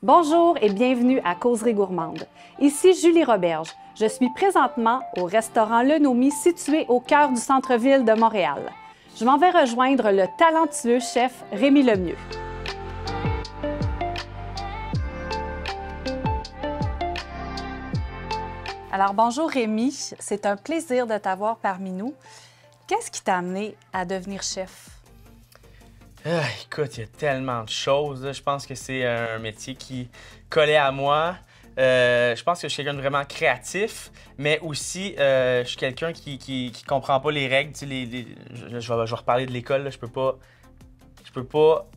Bonjour et bienvenue à Causerie gourmande. Ici Julie Roberge. Je suis présentement au restaurant Le Nomi situé au cœur du centre-ville de Montréal. Je m'en vais rejoindre le talentueux chef Rémi Lemieux. Alors bonjour Rémi, c'est un plaisir de t'avoir parmi nous. Qu'est-ce qui t'a amené à devenir chef? Écoute, il y a tellement de choses, là. Je pense que c'est un métier qui collait à moi. Je pense que je suis quelqu'un de vraiment créatif, mais aussi je suis quelqu'un qui comprend pas les règles. Tu sais, je vais reparler de l'école. Je peux pas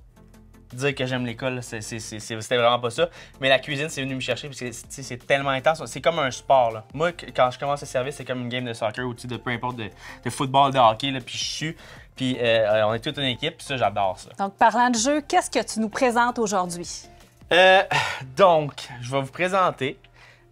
dire que j'aime l'école. C'était vraiment pas ça. Mais la cuisine, c'est venu me chercher parce que c'est tellement intense. C'est comme un sport, là. Moi, quand je commence à servir, c'est comme une game de soccer ou de peu importe de football, de hockey, là, puis je suis. Puis on est toute une équipe, puis ça, j'adore ça. Donc, parlant de jeu, qu'est-ce que tu nous présentes aujourd'hui? Donc, je vais vous présenter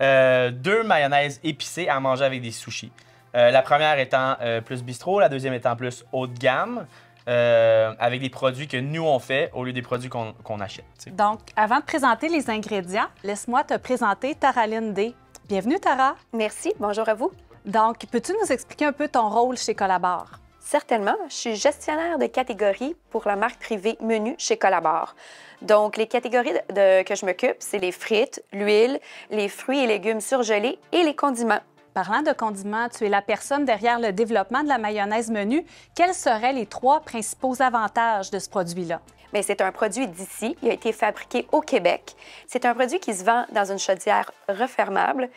2 mayonnaises épicées à manger avec des sushis. La première étant plus bistrot, la deuxième étant plus haut de gamme, avec des produits que nous, on fait au lieu des produits qu'on achète. T'sais. Donc, avant de présenter les ingrédients, laisse-moi te présenter Taraline D. Bienvenue, Tara. Merci, bonjour à vous. Donc, peux-tu nous expliquer un peu ton rôle chez Collabore? Certainement, je suis gestionnaire de catégorie pour la marque privée Menu chez Collabore. Donc, les catégories que je m'occupe, c'est les frites, l'huile, les fruits et légumes surgelés et les condiments. Parlant de condiments, tu es la personne derrière le développement de la mayonnaise Menu. Quels seraient les 3 principaux avantages de ce produit-là? Bien, c'est un produit d'ici. Il a été fabriqué au Québec. C'est un produit qui se vend dans une chaudière refermable.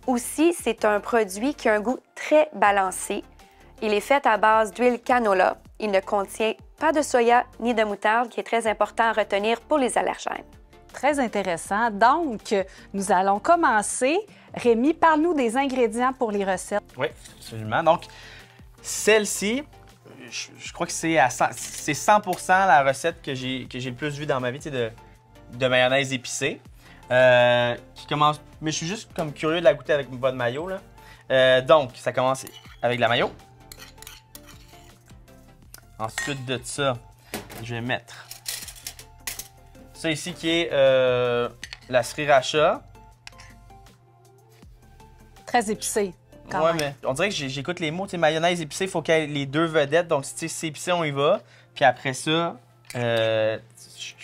Aussi, c'est un produit qui a un goût très balancé. Il est fait à base d'huile canola. Il ne contient pas de soya ni de moutarde, qui est très important à retenir pour les allergènes. Très intéressant. Donc, nous allons commencer. Rémi, parle-nous des ingrédients pour les recettes. Oui, absolument. Donc, celle-ci, je crois que c'est 100% la recette que j'ai le plus vue dans ma vie, de mayonnaise épicée. Qui commence... Mais je suis juste comme curieux de la goûter avec votre mayo, là. Donc, ça commence avec la mayo. Ensuite de ça, je vais mettre ça ici qui est la sriracha. Très épicé, quand même. Mais on dirait que j'écoute les mots. Tu sais, mayonnaise épicée, il faut qu'il y ait les 2 vedettes. Donc, si c'est épicé, on y va. Puis après ça, je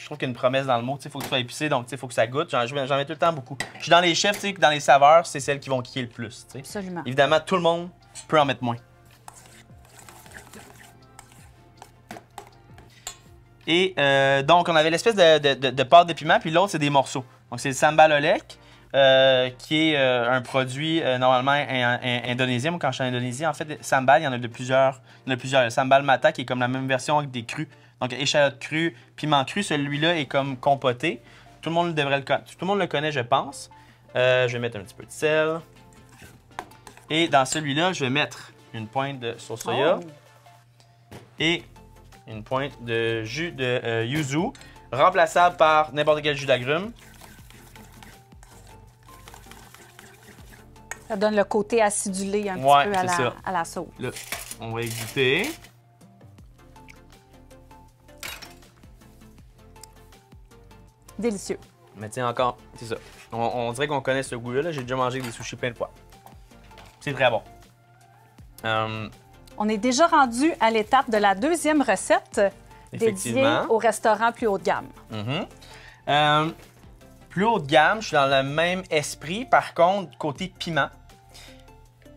trouve qu'il y a une promesse dans le mot. Il faut que ce soit épicé, donc il faut que ça goûte. J'en mets tout le temps beaucoup. Je suis dans les chefs, dans les saveurs, c'est celles qui vont kicker le plus. T'sais. Absolument. Évidemment, tout le monde peut en mettre moins. Et donc, on avait l'espèce de pâte de piment, puis l'autre, c'est des morceaux. Donc, c'est le sambal olek, qui est un produit normalement indonésien. Moi, quand je suis en Indonésie, en fait, sambal, il y en a de plusieurs. Il y en a plusieurs. Le sambal mata, qui est comme la même version avec des crus. Donc, échalote crue, piment cru, celui-là est comme compoté. Tout le monde le connaît, je pense. Je vais mettre un petit peu de sel. Et dans celui-là, je vais mettre une pointe de sauce soya. Et une pointe de jus de yuzu, remplaçable par n'importe quel jus d'agrumes. Ça donne le côté acidulé un petit peu à la sauce. Là, on va y goûter. Délicieux. Mais tiens, encore, c'est ça. On dirait qu'on connaît ce goût-là. J'ai déjà mangé des sushis plein de fois. C'est très bon. On est déjà rendu à l'étape de la 2e recette dédiée au restaurant plus haut de gamme. Plus haut de gamme, je suis dans le même esprit. Par contre, côté piment,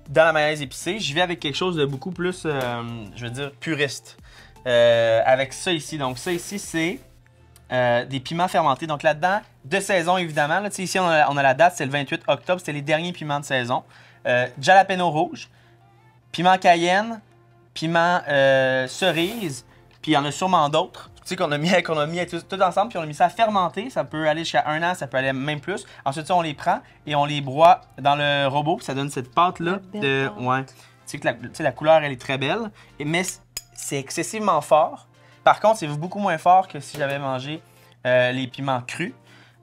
dans la mayonnaise épicée, j'y vais avec quelque chose de beaucoup plus, je veux dire, puriste. Avec ça ici. Donc ça ici, c'est des piments fermentés. Donc là-dedans, de saison évidemment. Là, ici, on a la date, c'est le 28 octobre. C'était les derniers piments de saison. Jalapeno rouge, piment cayenne, piment cerise, puis il y en a sûrement d'autres. Tu sais, qu'on a mis tout ensemble, puis on a mis ça à fermenter. Ça peut aller jusqu'à 1 an, ça peut aller même plus. Ensuite, ça, on les prend et on les broie dans le robot, puis ça donne cette pâte-là. Ouais. Tu sais que la couleur, elle est très belle, mais c'est excessivement fort. Par contre, c'est beaucoup moins fort que si j'avais mangé les piments crus.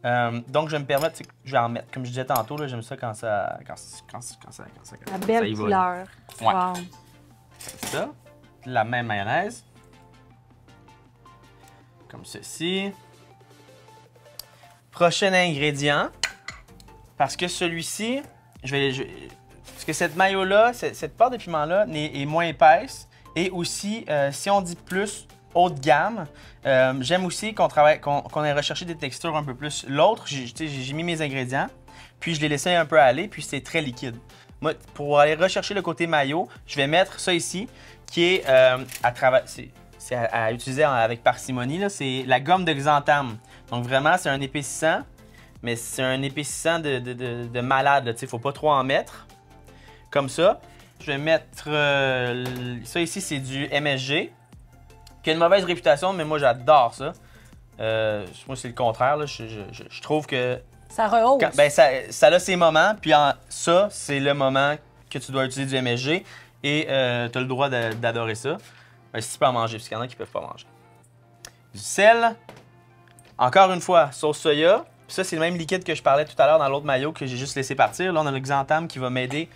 Donc, je vais me permettre, je vais en mettre. Comme je disais tantôt, j'aime ça quand ça. La belle couleur. Ouais. Wow. C'est ça. La même mayonnaise. Comme ceci. Prochain ingrédient, parce que celui-ci, parce que cette mayo-là, cette pâte de piment-là est moins épaisse. Et aussi, si on dit plus haut de gamme, j'aime aussi qu'on ait recherché des textures un peu plus. L'autre, j'ai mis mes ingrédients, puis je les laissais un peu aller, puis c'est très liquide. Moi, pour aller rechercher le côté mayo, je vais mettre ça ici, qui est à utiliser avec parcimonie. C'est la gomme de xanthan. Donc vraiment, c'est un épaississant, mais c'est un épaississant de malade. Il ne faut pas trop en mettre. Comme ça. Je vais mettre ça ici, c'est du MSG, qui a une mauvaise réputation, mais moi j'adore ça. Moi, c'est le contraire. Là. Je trouve que ça rehausse. Ça a ses moments, puis ça, c'est le moment que tu dois utiliser du MSG et tu as le droit d'adorer ça. Si tu peux en manger, parce qu'il y en a qui ne peuvent pas manger. Du sel. Encore une fois, sauce soya. Puis ça, c'est le même liquide que je parlais tout à l'heure dans l'autre mayo que j'ai juste laissé partir. Là, on a le xanthan qui va m'aider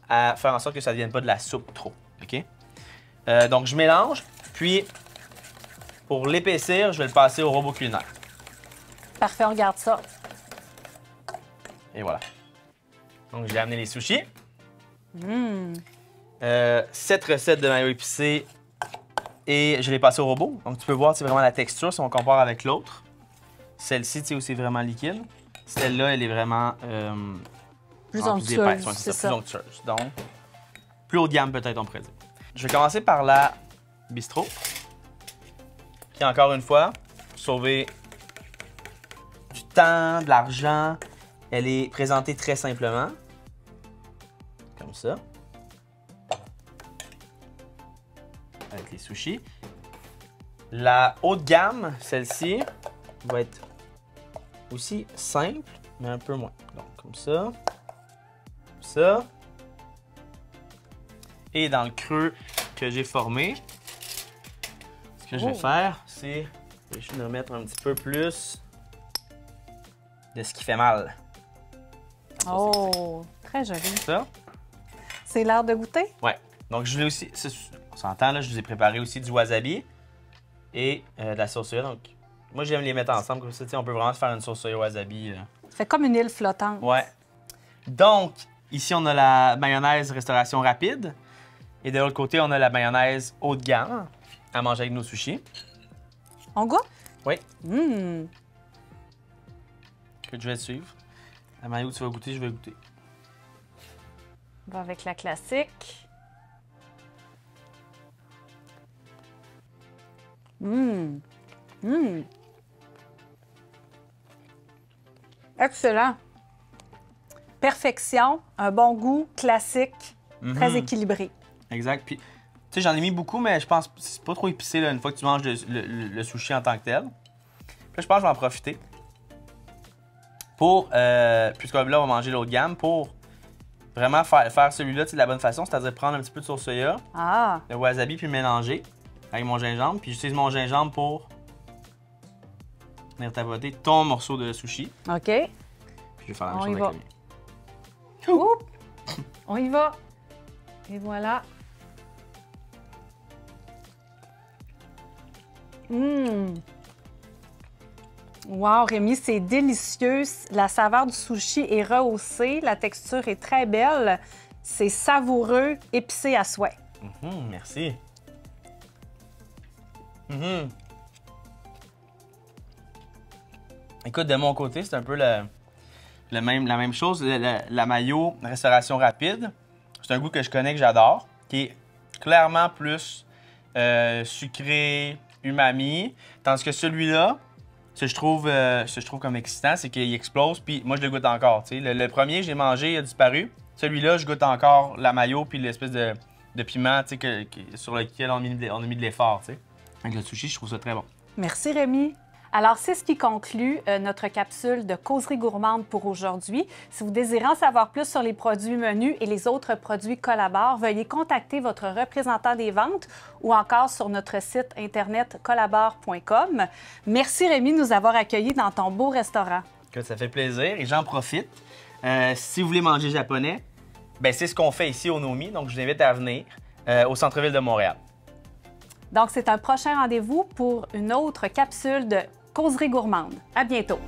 à faire en sorte que ça ne devienne pas de la soupe trop. OK? Donc, je mélange. Puis, pour l'épaissir, je vais le passer au robot culinaire. Parfait, on regarde ça. Et voilà. Donc, j'ai amené les sushis. 7 recettes de mayo épicé et je l'ai passé au robot. Donc, tu peux voir vraiment la texture si on compare avec l'autre. Celle-ci, tu sais, où c'est vraiment liquide. Celle-là, elle est vraiment plus onctueuse, c'est ça, plus onctueuse. Donc, plus haut de gamme peut-être, on pourrait dire. Je vais commencer par la bistrot, qui, encore une fois, sauver du temps, de l'argent. Elle est présentée très simplement, comme ça, avec les sushis. La haute gamme, celle-ci, va être aussi simple, mais un peu moins. Donc, comme ça. Ça. Et dans le creux que j'ai formé, ce que je vais faire, c'est juste de mettre un petit peu plus de ce qui fait mal. Oh, très joli. Ça. C'est l'heure de goûter? Ouais. Donc, je voulais aussi, on s'entend là, je vous ai préparé aussi du wasabi et de la sauce soya. Donc, moi, j'aime les mettre ensemble comme ça. On peut vraiment se faire une sauce soya wasabi. Ça fait comme une île flottante. Ouais. Donc, ici, on a la mayonnaise restauration rapide. Et de l'autre côté, on a la mayonnaise haut de gamme à manger avec nos sushis. On goûte? Oui. Que je vais te suivre. La mayo, tu vas goûter, je vais goûter. On va avec la classique. Excellent. Perfection, un bon goût, classique, très équilibré. Exact. Puis, tu sais, j'en ai mis beaucoup, mais je pense que c'est pas trop épicé là, une fois que tu manges le sushi en tant que tel. Puis là, je pense que je vais en profiter pour, puisque là, on va manger l'autre gamme, pour vraiment faire celui-là de la bonne façon, c'est-à-dire prendre un petit peu de sauce soya, le wasabi, puis le mélanger avec mon gingembre. Puis j'utilise mon gingembre pour venir tapoter ton morceau de sushi. OK. Puis je vais faire la même chose avec le mien. Oups. On y va. Et voilà. Wow, Rémi, c'est délicieux. La saveur du sushi est rehaussée. La texture est très belle. C'est savoureux, épicé à souhait. Merci. Écoute, de mon côté, c'est un peu la même chose. La mayo restauration rapide, c'est un goût que je connais, que j'adore, qui est clairement plus sucré, umami. Tandis que celui-là, ce que je trouve comme excitant, c'est qu'il explose, puis moi, je le goûte encore. Le premier, j'ai mangé, il a disparu. Celui-là, je goûte encore la mayo, puis l'espèce de piment sur lequel on a mis de l'effort. Avec le sushi, je trouve ça très bon. Merci, Rémi. Alors, c'est ce qui conclut notre capsule de Causerie gourmande pour aujourd'hui. Si vous désirez en savoir plus sur les produits menus et les autres produits Collabore, veuillez contacter votre représentant des ventes ou encore sur notre site internet collabore.com. Merci, Rémi, de nous avoir accueillis dans ton beau restaurant. Ça fait plaisir et j'en profite. Si vous voulez manger japonais, c'est ce qu'on fait ici au Nomi, donc je vous invite à venir au centre-ville de Montréal. Donc, c'est un prochain rendez-vous pour une autre capsule de Causerie gourmande. À bientôt!